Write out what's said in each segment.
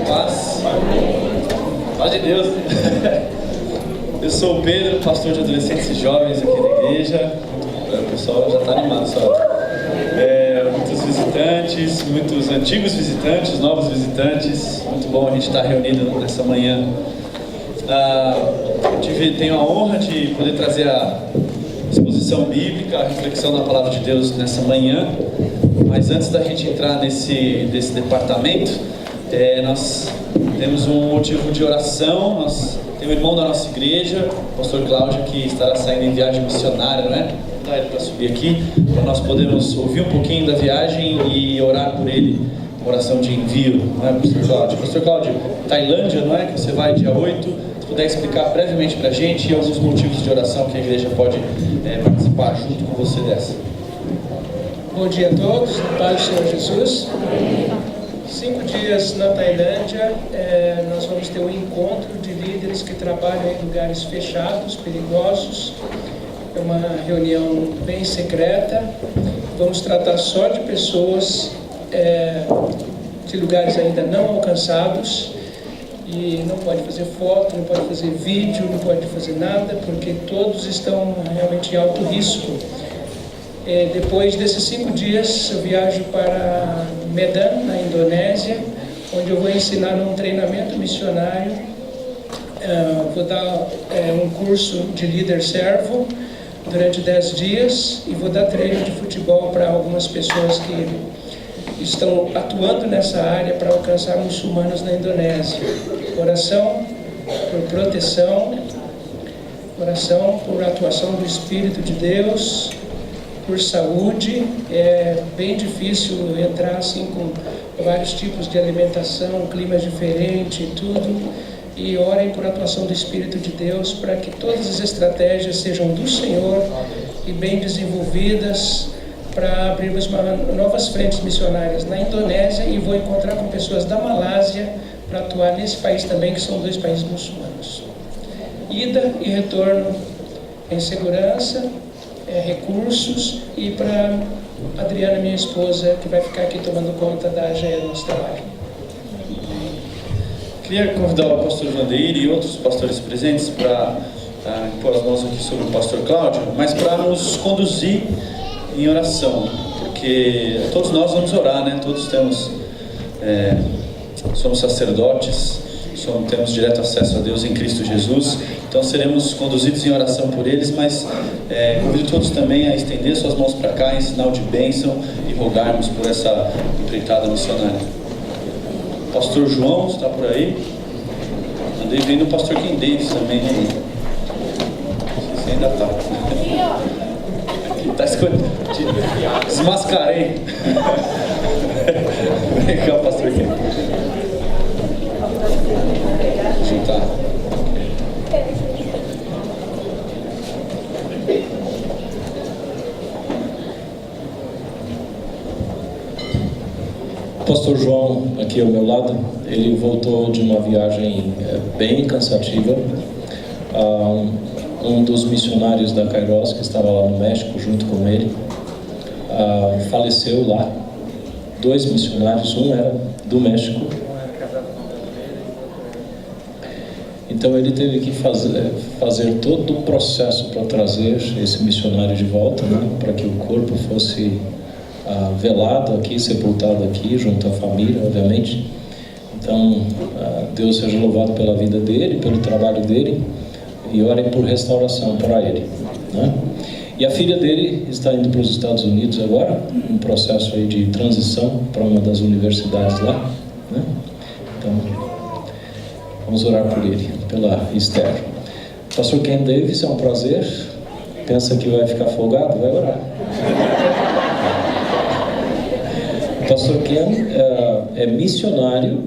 Paz. Paz de Deus. Eu sou o Pedro, pastor de adolescentes e jovens aqui da igreja. O pessoal já está animado só. Muitos visitantes, muitos antigos visitantes, novos visitantes. Muito bom a gente estar reunido nessa manhã. Tenho a honra de poder trazer a exposição bíblica, a reflexão da palavra de Deus nessa manhã. Mas antes da gente entrar nesse departamento, nós temos um motivo de oração. Nós temos um irmão da nossa igreja, o pastor Cláudio, que estará saindo em viagem missionária, não é? Vou dar ele para subir aqui, para nós podermos ouvir um pouquinho da viagem e orar por ele, oração de envio, não é, pastor Cláudio? Pastor Cláudio, Tailândia, não é? Que você vai dia 8, se puder explicar brevemente para a gente alguns motivos de oração que a igreja pode participar junto com você dessa. Bom dia a todos, paz do Senhor Jesus. 5 dias na Tailândia, nós vamos ter um encontro de líderes que trabalham em lugares fechados, perigosos. É uma reunião bem secreta. Vamos tratar só de pessoas de lugares ainda não alcançados. E não pode fazer foto, não pode fazer vídeo, não pode fazer nada, porque todos estão realmente em alto risco. Depois desses 5 dias, eu viajo para Medan, na Indonésia, onde eu vou ensinar um treinamento missionário. Vou dar um curso de líder servo durante 10 dias e vou dar treino de futebol para algumas pessoas que estão atuando nessa área para alcançar muçulmanos na Indonésia. Oração por proteção, oração por atuação do Espírito de Deus, por saúde. É bem difícil entrar assim com vários tipos de alimentação, climas diferentes e tudo. E orem por atuação do Espírito de Deus para que todas as estratégias sejam do Senhor e bem desenvolvidas para abrirmos novas frentes missionárias na Indonésia, e vou encontrar com pessoas da Malásia para atuar nesse país também, que são 2 países muçulmanos. Ida e retorno em segurança, recursos, e para Adriana, minha esposa, que vai ficar aqui tomando conta da AGE do nosso trabalho. Queria convidar o pastor Vandeir e outros pastores presentes para pôr as mãos aqui sobre o pastor Cláudio, mas para nos conduzir em oração, porque todos nós vamos orar, né? Todos somos sacerdotes, temos direto acesso a Deus em Cristo Jesus, então seremos conduzidos em oração por eles, mas convido todos também a estender suas mãos para cá em sinal de bênção e rogarmos por essa empreitada missionária. Pastor João está por aí. Andei vendo o pastor Ken Davis também, né? Você ainda está. Está escondido. Desmascarei. Vem cá, pastor Ken. Juntar. O pastor João, aqui ao meu lado, ele voltou de uma viagem bem cansativa. Um dos missionários da Kairos, que estava lá no México junto com ele, faleceu lá. 2 missionários, um era do México. Então ele teve que fazer todo o processo para trazer esse missionário de volta, né, para que o corpo fosse velado aqui, sepultado aqui, junto à família, obviamente. Então, Deus seja louvado pela vida dele, pelo trabalho dele, e orem por restauração para ele, né? E a filha dele está indo para os Estados Unidos agora, um processo aí de transição para uma das universidades lá, né? Então, vamos orar por ele, pela Esther. Pastor Ken Davis, é um prazer. Pensa que vai ficar folgado? Vai orar. Pastor Ken é missionário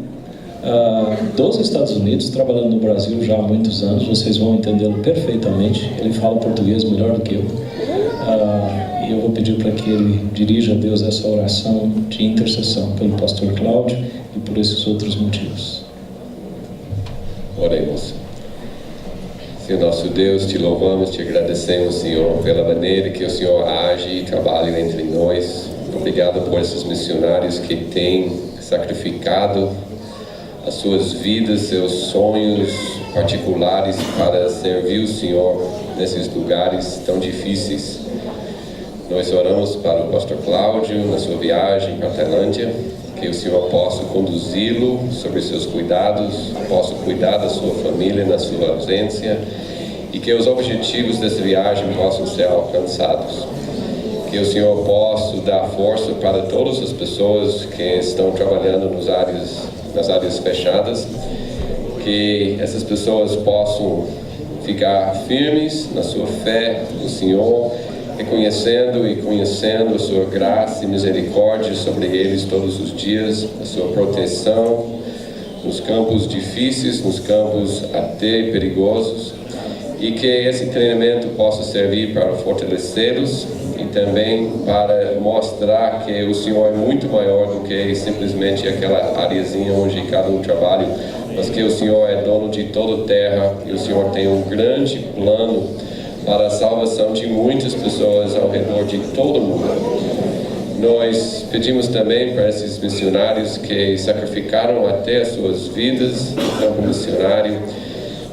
dos Estados Unidos, trabalhando no Brasil já há muitos anos. Vocês vão entendê-lo perfeitamente. Ele fala português melhor do que eu. E eu vou pedir para que ele dirija a Deus essa oração de intercessão pelo pastor Cláudio e por esses outros motivos. Oremos. Senhor nosso Deus, te louvamos, te agradecemos, Senhor, pela maneira que o Senhor age e trabalha entre nós. Obrigado por esses missionários que têm sacrificado as suas vidas, seus sonhos particulares para servir o Senhor nesses lugares tão difíceis. Nós oramos para o pastor Cláudio na sua viagem para a Tailândia, que o Senhor possa conduzi-lo sobre seus cuidados, possa cuidar da sua família na sua ausência e que os objetivos dessa viagem possam ser alcançados. Que o Senhor possa dar força para todas as pessoas que estão trabalhando nas áreas fechadas, que essas pessoas possam ficar firmes na sua fé no Senhor, reconhecendo e conhecendo a sua graça e misericórdia sobre eles todos os dias, a sua proteção nos campos difíceis, nos campos até perigosos, e que esse treinamento possa servir para fortalecê-los e também para mostrar que o Senhor é muito maior do que simplesmente aquela areazinha onde cada um trabalha, mas que o Senhor é dono de toda a terra e o Senhor tem um grande plano para a salvação de muitas pessoas ao redor de todo o mundo. Nós pedimos também para esses missionários que sacrificaram até as suas vidas no campo missionário,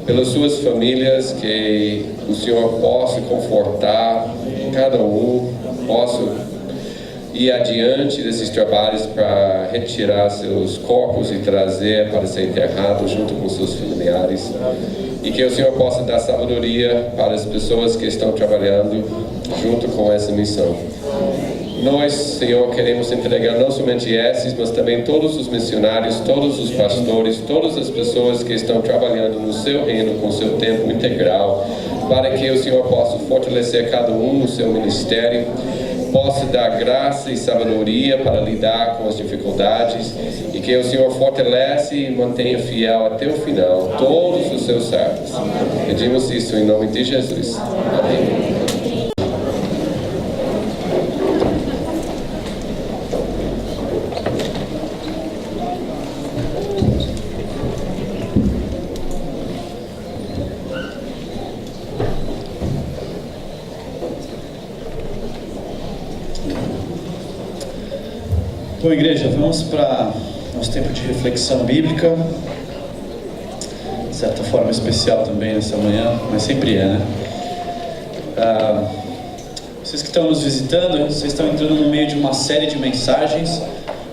pelas suas famílias, que o Senhor possa confortar cada um, possa ir adiante desses trabalhos para retirar seus corpos e trazer para ser enterrado junto com seus familiares, e que o Senhor possa dar sabedoria para as pessoas que estão trabalhando junto com essa missão. Nós, Senhor, queremos entregar não somente esses, mas também todos os missionários, todos os pastores, todas as pessoas que estão trabalhando no seu reino com seu tempo integral, para que o Senhor possa fortalecer cada um no seu ministério, possa dar graça e sabedoria para lidar com as dificuldades, e que o Senhor fortalece e mantenha fiel até o final todos os seus servos. Pedimos isso em nome de Jesus. Amém. Bom, igreja, vamos para nosso tempo de reflexão bíblica, de certa forma especial também nessa manhã, mas sempre é, né? Vocês que estão nos visitando, vocês estão entrando no meio de uma série de mensagens,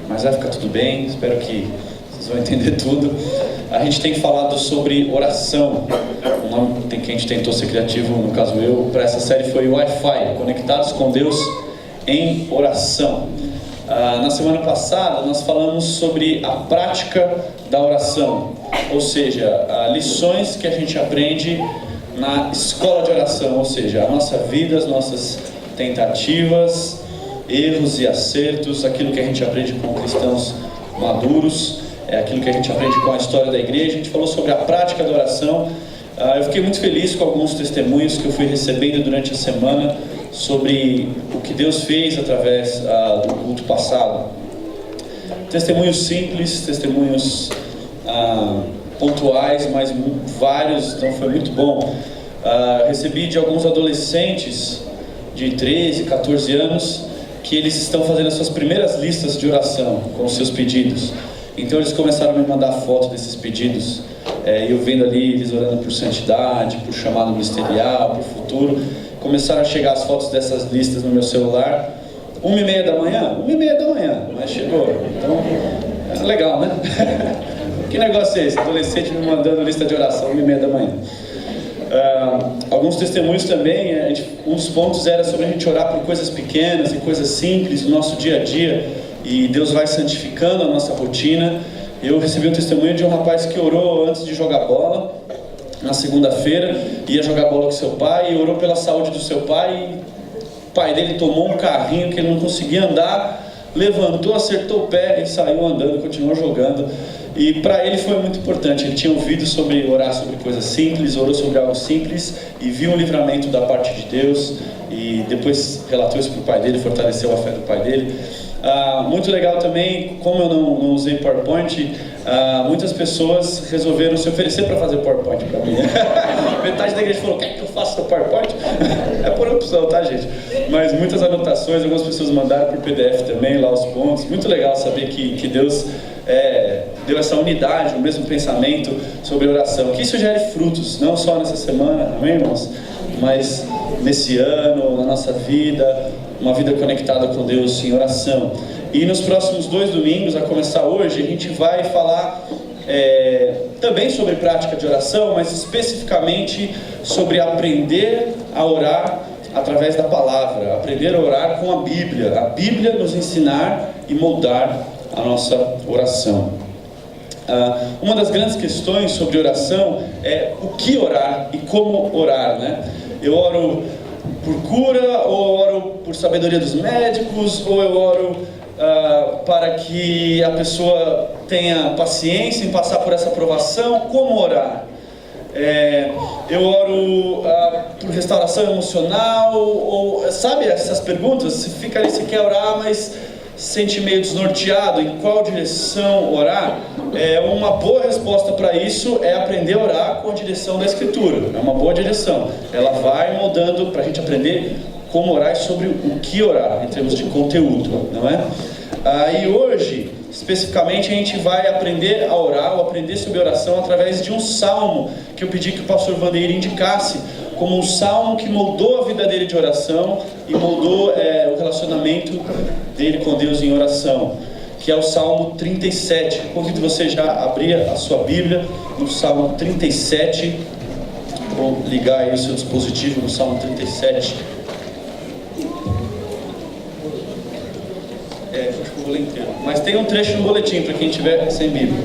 mas vai ficar tudo bem, espero que vocês vão entender tudo. A gente tem falado sobre oração, o nome que a gente tentou ser criativo, no caso eu, para essa série foi Wi-Fi, Conectados com Deus em Oração. Na semana passada nós falamos sobre a prática da oração, ou seja, lições que a gente aprende na escola de oração, ou seja, a nossa vida, as nossas tentativas, erros e acertos, aquilo que a gente aprende com cristãos maduros, aquilo que a gente aprende com a história da igreja. A gente falou sobre a prática da oração. Eu fiquei muito feliz com alguns testemunhos que eu fui recebendo durante a semana sobre o que Deus fez através do culto passado. Testemunhos simples, testemunhos pontuais, mas vários, então foi muito bom. Recebi de alguns adolescentes de 13, 14 anos que eles estão fazendo as suas primeiras listas de oração com os seus pedidos. Então eles começaram a me mandar foto desses pedidos, eu vendo ali eles orando por santidade, por chamado ministerial, por futuro. Começaram a chegar as fotos dessas listas no meu celular, 1h30 da manhã, mas chegou. Então, legal, né? Que negócio é esse? Adolescente me mandando lista de oração, 1h30 da manhã. Alguns testemunhos também, um dos pontos era sobre a gente orar por coisas pequenas e coisas simples no nosso dia a dia, e Deus vai santificando a nossa rotina. Eu recebi um testemunho de um rapaz que orou antes de jogar bola, na segunda-feira, ia jogar bola com seu pai e orou pela saúde do seu pai. O pai dele tomou um carrinho que ele não conseguia andar, levantou, acertou o pé e saiu andando, continuou jogando. E para ele foi muito importante. Ele tinha ouvido sobre orar sobre coisas simples, orou sobre algo simples e viu um livramento da parte de Deus, e depois relatou isso para o pai dele, fortaleceu a fé do pai dele. Muito legal também, como eu não usei PowerPoint, muitas pessoas resolveram se oferecer para fazer PowerPoint para mim. Metade da igreja falou: quer que eu faça o PowerPoint? É por opção, tá, gente? Mas muitas anotações, algumas pessoas mandaram por PDF também, lá os pontos. Muito legal saber que Deus deu essa unidade, o mesmo pensamento sobre oração. Que isso gere frutos, não só nessa semana, amém, irmãos? Mas nesse ano, na nossa vida, uma vida conectada com Deus em oração. E nos próximos 2 domingos, a começar hoje, a gente vai falar também sobre prática de oração, mas especificamente sobre aprender a orar através da palavra, aprender a orar com a Bíblia nos ensinar e moldar a nossa oração. Uma das grandes questões sobre oração é o que orar e como orar, né? Eu oro por cura, ou eu oro por sabedoria dos médicos, ou eu oro para que a pessoa tenha paciência em passar por essa provação. Como orar? Eu oro por restauração emocional, ou sabe essas perguntas? Você fica ali, você quer orar, mas se sente meio desnorteado em qual direção orar. Uma boa resposta para isso é aprender a orar com a direção da Escritura. É uma boa direção, ela vai moldando para a gente aprender como orar e sobre o que orar em termos de conteúdo, não é? E hoje, especificamente, a gente vai aprender a orar, ou aprender sobre oração através de um salmo que eu pedi que o pastor Vandeir indicasse como um salmo que moldou a vida dele de oração e moldou o relacionamento dele com Deus em oração, que é o Salmo 37. Convido você já a abrir a sua Bíblia no Salmo 37. Vou ligar aí o seu dispositivo no Salmo 37. Acho que eu vou ler inteiro. Mas tem um trecho no boletim para quem tiver sem Bíblia.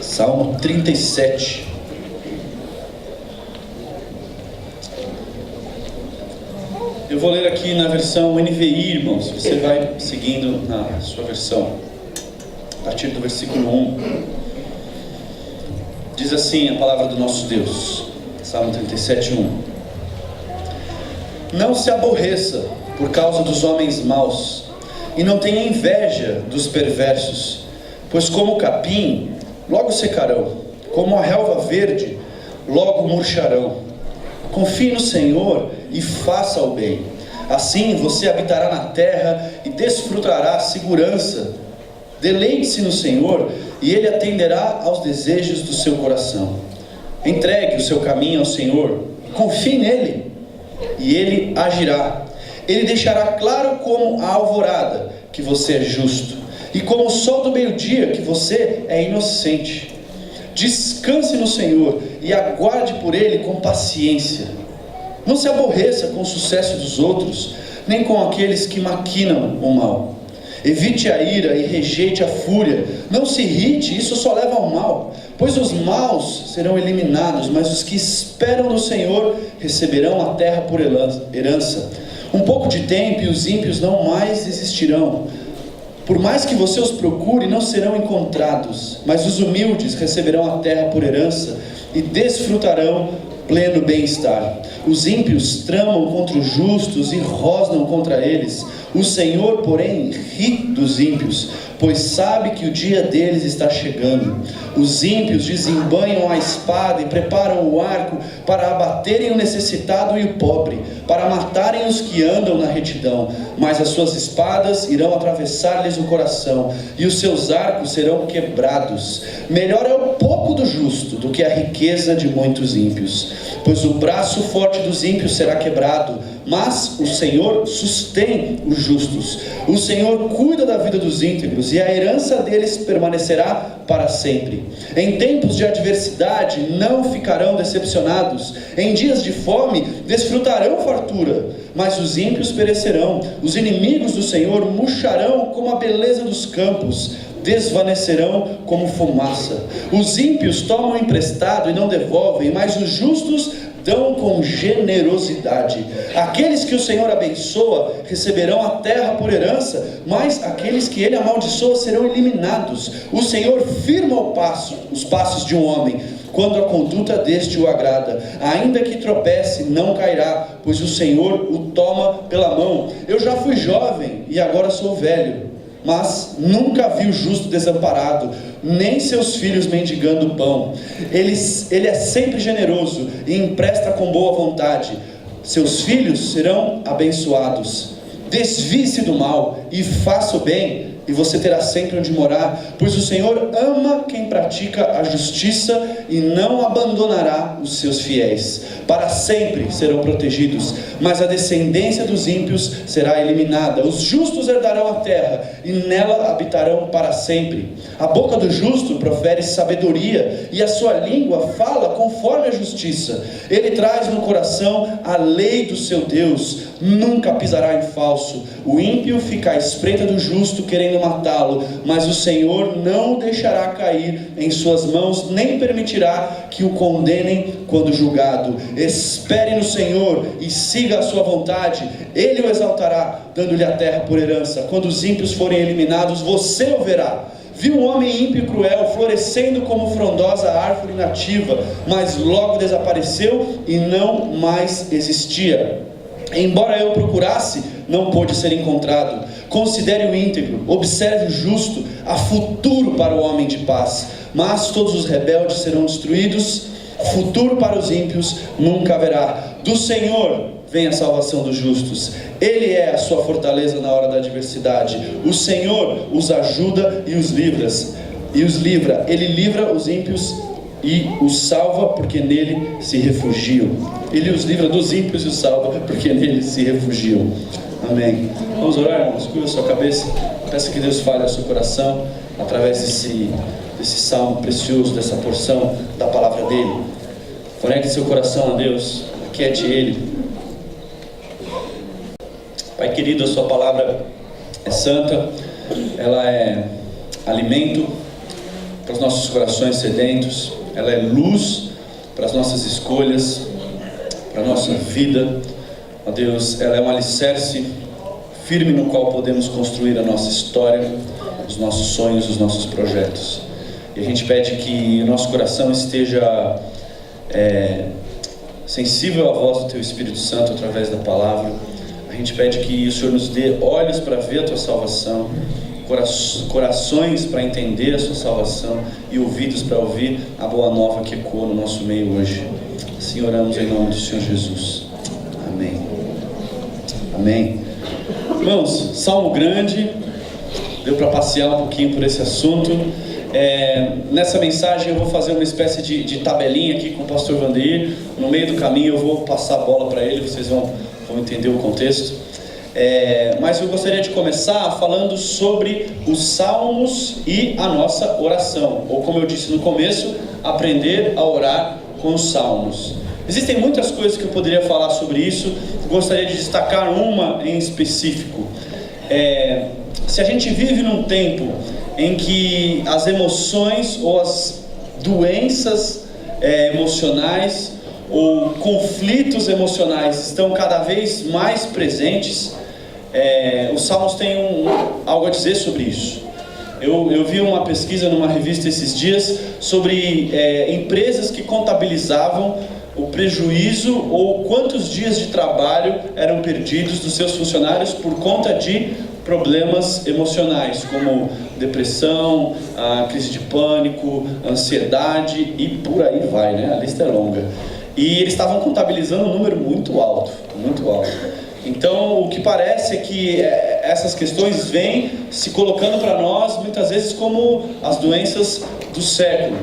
Salmo 37. Eu vou ler aqui na versão NVI, irmãos. Você vai seguindo na sua versão. A partir do versículo 1. Diz assim a palavra do nosso Deus. Salmo 37, 1. Não se aborreça por causa dos homens maus, e não tenha inveja dos perversos, pois como o capim logo secarão, como a relva verde, logo murcharão. Confie no Senhor e faça o bem. Assim você habitará na terra e desfrutará a segurança. Deleite-se no Senhor e Ele atenderá aos desejos do seu coração. Entregue o seu caminho ao Senhor, confie nele e Ele agirá. Ele deixará claro como a alvorada que você é justo, e como o sol do meio-dia que você é inocente. Descanse no Senhor e aguarde por Ele com paciência. Não se aborreça com o sucesso dos outros, nem com aqueles que maquinam o mal. Evite a ira e rejeite a fúria. Não se irrite, isso só leva ao mal. Pois os maus serão eliminados, mas os que esperam no Senhor receberão a terra por herança. Um pouco de tempo e os ímpios não mais existirão. Por mais que você os procure, não serão encontrados, mas os humildes receberão a terra por herança e desfrutarão pleno bem-estar. Os ímpios tramam contra os justos e rosnam contra eles. O Senhor, porém, ri dos ímpios, pois sabe que o dia deles está chegando. Os ímpios desembanham a espada e preparam o arco para abaterem o necessitado e o pobre, para matarem os que andam na retidão. Mas as suas espadas irão atravessar-lhes o coração, e os seus arcos serão quebrados. Melhor é o pouco do justo do que a riqueza de muitos ímpios, pois o braço forte dos ímpios será quebrado, mas o Senhor sustém os justos. O Senhor cuida da vida dos íntegros, e a herança deles permanecerá para sempre. Em tempos de adversidade não ficarão decepcionados. Em dias de fome desfrutarão fartura, mas os ímpios perecerão. Os inimigos do Senhor murcharão como a beleza dos campos, desvanecerão como fumaça. Os ímpios tomam emprestado e não devolvem, mas os justos dão com generosidade. Aqueles que o Senhor abençoa receberão a terra por herança, mas aqueles que Ele amaldiçoa serão eliminados. O Senhor firma os passos de um homem, quando a conduta deste o agrada. Ainda que tropece, não cairá, pois o Senhor o toma pela mão. Eu já fui jovem e agora sou velho, mas nunca vi o justo desamparado, nem seus filhos mendigando pão. Ele é sempre generoso e empresta com boa vontade. Seus filhos serão abençoados. Desvie-se do mal e faça o bem, e você terá sempre onde morar, pois o Senhor ama quem pratica a justiça e não abandonará os seus fiéis. Para sempre serão protegidos, mas a descendência dos ímpios será eliminada. Os justos herdarão a terra e nela habitarão para sempre. A boca do justo profere sabedoria e a sua língua fala conforme a justiça. Ele traz no coração a lei do seu Deus, nunca pisará em falso. O ímpio fica à espreita do justo, querendo matá-lo, mas o Senhor não o deixará cair em suas mãos, nem permitirá que o condenem quando julgado. Espere no Senhor e siga a sua vontade. Ele o exaltará, dando-lhe a terra por herança. Quando os ímpios forem eliminados, você o verá. Viu um homem ímpio e cruel florescendo como frondosa árvore nativa, mas logo desapareceu e não mais existia. Embora eu procurasse, não pôde ser encontrado. Considere o íntegro, observe o justo, há futuro para o homem de paz. Mas todos os rebeldes serão destruídos, futuro para os ímpios nunca haverá. Do Senhor vem a salvação dos justos. Ele é a sua fortaleza na hora da adversidade. O Senhor os ajuda e os livra. Ele livra os ímpios e os salva, porque nele se refugiam. Ele os livra dos ímpios e os salva, porque nele se refugiam. Amém. Vamos orar, irmãos? Curva a sua cabeça. Peça que Deus fale ao seu coração através desse salmo precioso, dessa porção da palavra dele. Conecte seu coração a Deus, aquiete Ele. Pai querido, a sua palavra é santa, ela é alimento para os nossos corações sedentos, ela é luz para as nossas escolhas, para a nossa vida. Ó Deus, ela é um alicerce firme no qual podemos construir a nossa história, os nossos sonhos, os nossos projetos. E a gente pede que o nosso coração esteja sensível à voz do Teu Espírito Santo através da palavra. A gente pede que o Senhor nos dê olhos para ver a Tua salvação, corações para entender a Sua salvação e ouvidos para ouvir a boa nova que ecoa no nosso meio hoje. Assim oramos em nome do Senhor Jesus. Amém. Amém. Irmãos, salmo grande, deu para passear um pouquinho por esse assunto. Nessa mensagem eu vou fazer uma espécie de tabelinha aqui com o pastor Vandir. No meio do caminho eu vou passar a bola para ele, vocês vão entender o contexto. Mas eu gostaria de começar falando sobre os salmos e a nossa oração, ou como eu disse no começo, aprender a orar com os salmos. Existem muitas coisas que eu poderia falar sobre isso, gostaria de destacar uma em específico. Se a gente vive num tempo em que as emoções ou as doenças emocionais ou conflitos emocionais estão cada vez mais presentes, os salmos têm algo a dizer sobre isso. Eu vi uma pesquisa numa revista esses dias sobre empresas que contabilizavam o prejuízo ou quantos dias de trabalho eram perdidos dos seus funcionários por conta de problemas emocionais, como depressão, a crise de pânico, ansiedade e por aí vai, né? A lista é longa. E eles estavam contabilizando um número muito alto, muito alto. Então, o que parece é que essas questões vêm se colocando para nós, muitas vezes, como as doenças do século.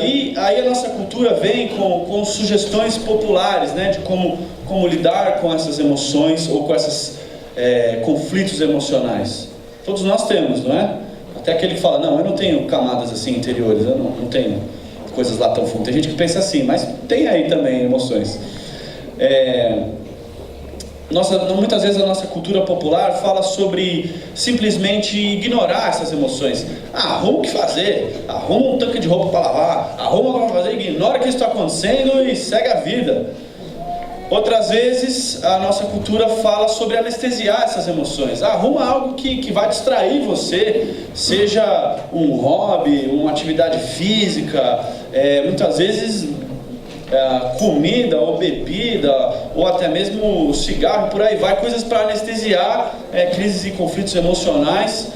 E aí a nossa cultura vem com sugestões populares, né, de como lidar com essas emoções ou com esses conflitos emocionais. Todos nós temos, não é? Até aquele que fala, não, eu não tenho camadas assim interiores, eu não tenho coisas lá tão fundas. Tem gente que pensa assim, mas tem aí também emoções. muitas vezes a nossa cultura popular fala sobre simplesmente ignorar essas emoções. Arruma o que fazer, arruma um tanque de roupa para lavar, arruma o que vai fazer, ignora o que está acontecendo e segue a vida. Outras vezes a nossa cultura fala sobre anestesiar essas emoções. Arruma algo que vai distrair você, seja um hobby, uma atividade física, muitas vezes comida ou bebida, ou até mesmo cigarro, por aí vai, coisas para anestesiar crises e conflitos emocionais.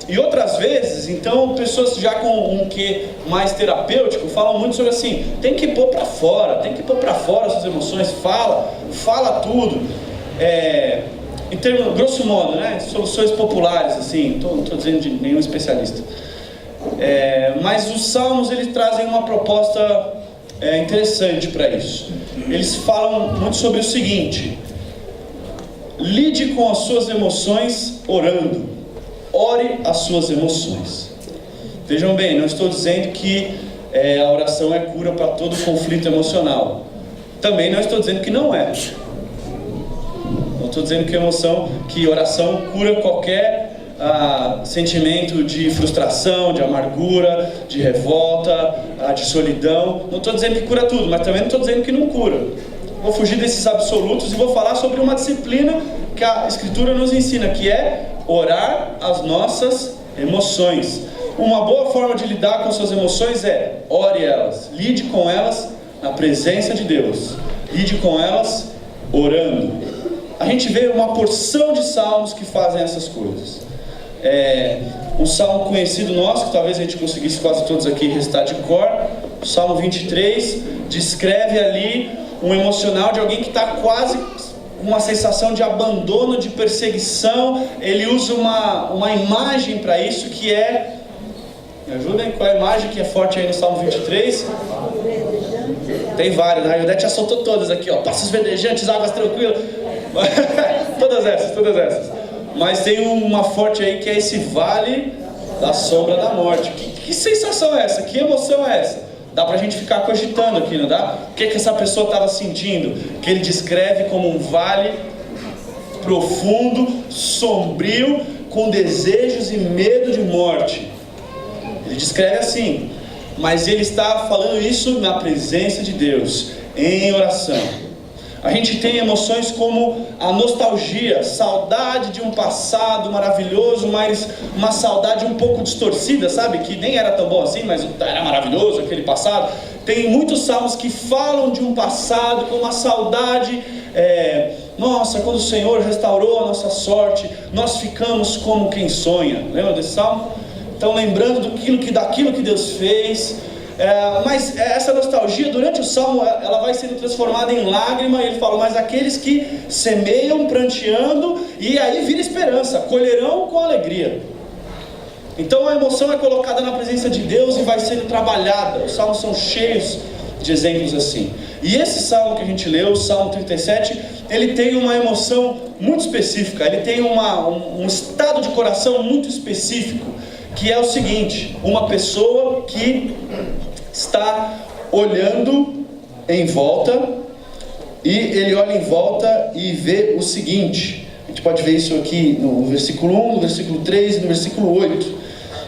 E outras vezes, então, pessoas já com um quê mais terapêutico falam muito sobre assim, tem que pôr para fora suas emoções, fala tudo. Em termos, grosso modo, né, soluções populares, assim, não estou dizendo de nenhum especialista. Mas os salmos, eles trazem uma proposta interessante para isso. Eles falam muito sobre o seguinte: lide com as suas emoções orando. Ore as suas emoções. Vejam bem, não estou dizendo que a oração é cura para todo conflito emocional. Também não estou dizendo que não é. Não estou dizendo que oração cura qualquer sentimento de frustração, de amargura, de revolta, de solidão. Não estou dizendo que cura tudo, mas também não estou dizendo que não cura. Vou fugir desses absolutos e vou falar sobre uma disciplina que a Escritura nos ensina, que é orar as nossas emoções. Uma boa forma de lidar com suas emoções é ore elas, lide com elas na presença de Deus, lide com elas orando. A gente vê uma porção de salmos que fazem essas coisas. Um salmo conhecido nosso, que talvez a gente conseguisse quase todos aqui recitar de cor, o Salmo 23, descreve ali um emocional de alguém que está quase uma sensação de abandono, de perseguição. Ele usa uma imagem para isso, que me ajudem, qual é a imagem que é forte aí no Salmo 23? Tem várias, né? A Ildete já soltou todas aqui, ó. Passos verdejantes, águas tranquilas. todas essas. Mas tem uma forte aí que é esse vale da sombra da morte. Que sensação é essa? Que emoção é essa? Dá pra gente ficar cogitando aqui, não dá? O que essa pessoa estava sentindo? Que ele descreve como um vale profundo, sombrio, com desejos e medo de morte. Ele descreve assim, mas ele está falando isso na presença de Deus, em oração. A gente tem emoções como a nostalgia, saudade de um passado maravilhoso, mas uma saudade um pouco distorcida, sabe? Que nem era tão bom assim, mas era maravilhoso aquele passado. Tem muitos salmos que falam de um passado com uma saudade. Nossa, quando o Senhor restaurou a nossa sorte, nós ficamos como quem sonha. Lembra desse salmo? Então, lembrando daquilo que Deus fez. Mas essa nostalgia, durante o salmo, ela vai sendo transformada em lágrima. E ele fala, mas aqueles que semeiam pranteando, e aí vira esperança, colherão com alegria. Então a emoção é colocada na presença de Deus e vai sendo trabalhada. Os salmos são cheios de exemplos assim. E esse salmo que a gente leu, o Salmo 37, ele tem uma emoção muito específica. Ele tem um estado de coração muito específico, que é o seguinte: uma pessoa que está olhando em volta, e ele olha em volta e vê o seguinte. A gente pode ver isso aqui no versículo 1, no versículo 3 e no versículo 8.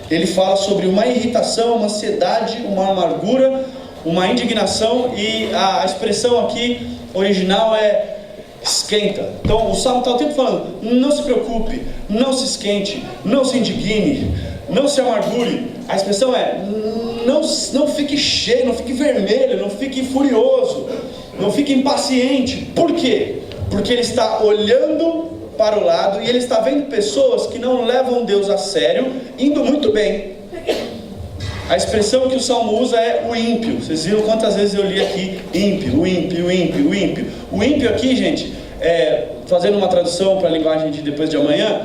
Ele fala sobre uma irritação, uma ansiedade, uma amargura, uma indignação, e a expressão aqui original é esquenta. Então o salmo está o tempo falando, não se preocupe, não se esquente, não se indigne, não se amargure. A expressão é, não fique cheio, não fique vermelho, não fique furioso, não fique impaciente. Por quê? Porque ele está olhando para o lado e ele está vendo pessoas que não levam Deus a sério, indo muito bem. A expressão que o salmo usa é o ímpio. Vocês viram quantas vezes eu li aqui ímpio, o ímpio, o ímpio, o ímpio. O ímpio aqui, gente, fazendo uma tradução para a linguagem de depois de amanhã,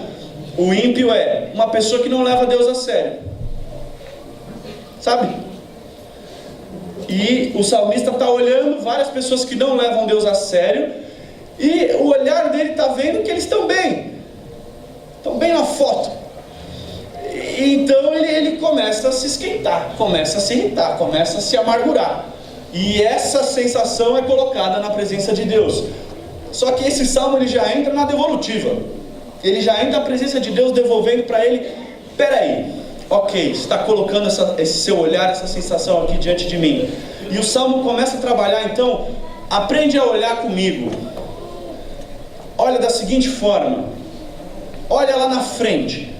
o ímpio é uma pessoa que não leva Deus a sério, sabe? E o salmista está olhando várias pessoas que não levam Deus a sério, e o olhar dele está vendo que eles estão bem na foto. Então ele começa a se esquentar, começa a se irritar, começa a se amargurar. E essa sensação é colocada na presença de Deus. Só que esse salmo ele já entra na devolutiva. Ele já entra na presença de Deus devolvendo para ele: peraí, ok, você está colocando esse seu olhar, essa sensação aqui diante de mim. E o salmo começa a trabalhar, então, aprende a olhar comigo. Olha da seguinte forma, olha lá na frente.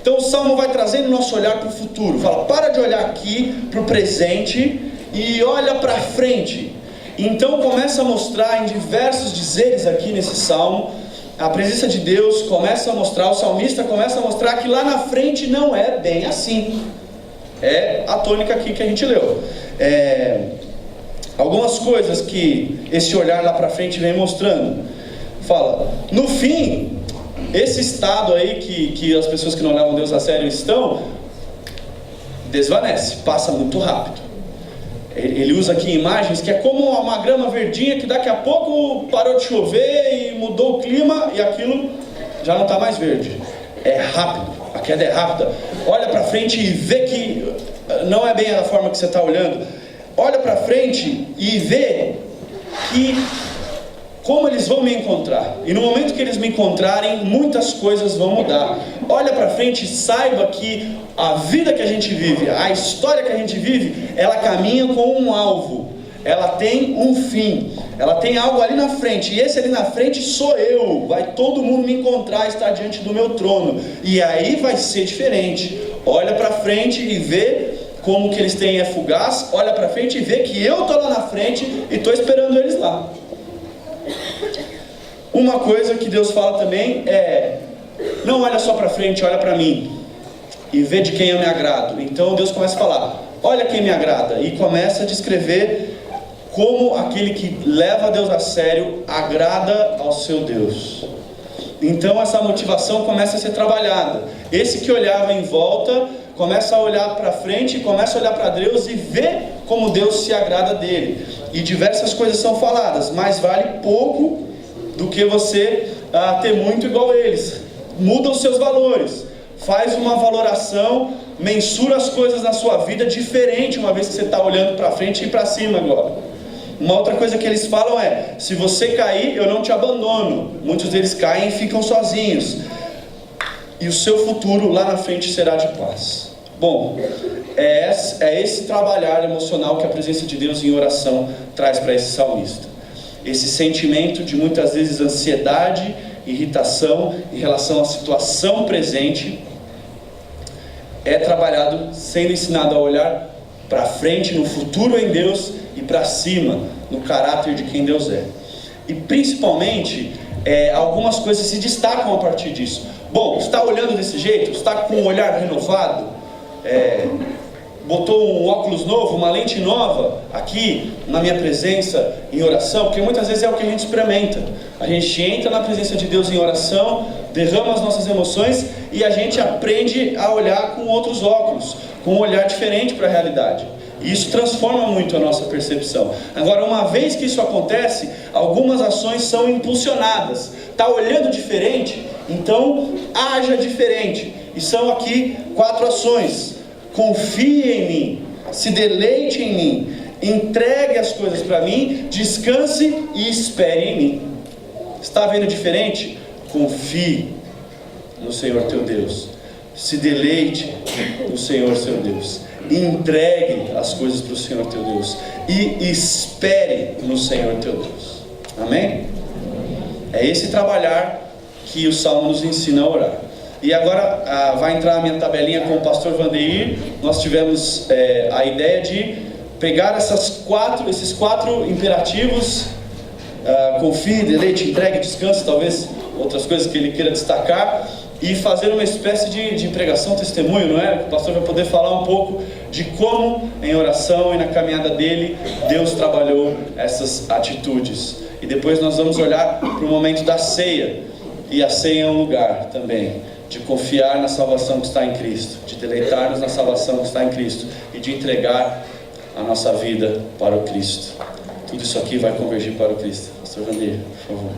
Então o salmo vai trazendo o nosso olhar para o futuro. Fala, para de olhar aqui para o presente e olha para frente. Então começa a mostrar em diversos dizeres aqui nesse salmo, a presença de Deus começa a mostrar, o salmista começa a mostrar que lá na frente não é bem assim. É a tônica aqui que a gente leu. Algumas coisas que esse olhar lá para frente vem mostrando. Fala, no fim, esse estado aí que as pessoas que não levam Deus a sério estão, desvanece, passa muito rápido. Ele usa aqui imagens que é como uma grama verdinha que daqui a pouco parou de chover e mudou o clima e aquilo já não está mais verde. É rápido, a queda é rápida. Olha para frente e vê que não é bem da forma que você está olhando. Olha para frente e vê que como eles vão me encontrar. E no momento que eles me encontrarem, muitas coisas vão mudar. Olha para frente e saiba que a vida que a gente vive, a história que a gente vive, ela caminha com um alvo. Ela tem um fim. Ela tem algo ali na frente. E esse ali na frente sou eu. Vai todo mundo me encontrar, estar diante do meu trono. E aí vai ser diferente. Olha para frente e vê como que eles têm é fugaz. Olha para frente e vê que eu estou lá na frente e estou esperando eles lá. Uma coisa que Deus fala também é: não olha só para frente, olha para mim e vê de quem eu me agrado. Então Deus começa a falar: olha quem me agrada, e começa a descrever como aquele que leva Deus a sério agrada ao seu Deus. Então essa motivação começa a ser trabalhada. Esse que olhava em volta começa a olhar para frente, começa a olhar para Deus e ver como Deus se agrada dele. E diversas coisas são faladas, mas vale pouco do que você ter muito igual eles. Muda os seus valores, faz uma valoração, mensura as coisas na sua vida diferente, uma vez que você está olhando para frente e para cima agora. Uma outra coisa que eles falam é: se você cair, eu não te abandono. Muitos deles caem e ficam sozinhos, e o seu futuro lá na frente será de paz. Bom, é esse trabalhar emocional que a presença de Deus em oração traz para esse salmista. Esse sentimento de muitas vezes ansiedade, irritação em relação à situação presente é trabalhado sendo ensinado a olhar para frente, no futuro em Deus, e para cima, no caráter de quem Deus é. E principalmente, algumas coisas se destacam a partir disso. Bom, está olhando desse jeito? Está com um olhar renovado? Botou um óculos novo, uma lente nova aqui na minha presença em oração? Porque muitas vezes é o que a gente experimenta. A gente entra na presença de Deus em oração, derrama as nossas emoções e a gente aprende a olhar com outros óculos, com um olhar diferente para a realidade. E isso transforma muito a nossa percepção. Agora, uma vez que isso acontece, algumas ações são impulsionadas. Está olhando diferente? Então haja diferente. E são aqui 4 ações. Confie em mim, se deleite em mim, entregue as coisas para mim, descanse e espere em mim. Está vendo diferente? Confie no Senhor teu Deus, se deleite no Senhor seu Deus, entregue as coisas para o Senhor teu Deus e espere no Senhor teu Deus. Amém? É esse trabalhar que o Salmo nos ensina a orar. E agora vai entrar a minha tabelinha com o pastor Vandeir. Nós tivemos a ideia de pegar esses quatro imperativos: confie, deleite, entregue, descanse, talvez outras coisas que ele queira destacar, e fazer uma espécie de pregação, testemunho, não é? O pastor vai poder falar um pouco de como em oração e na caminhada dele Deus trabalhou essas atitudes. E depois nós vamos olhar para o momento da ceia, e a ceia é um lugar também de confiar na salvação que está em Cristo, de deleitar-nos na salvação que está em Cristo e de entregar a nossa vida para o Cristo. Tudo isso aqui vai convergir para o Cristo. Pastor Vandir, por favor.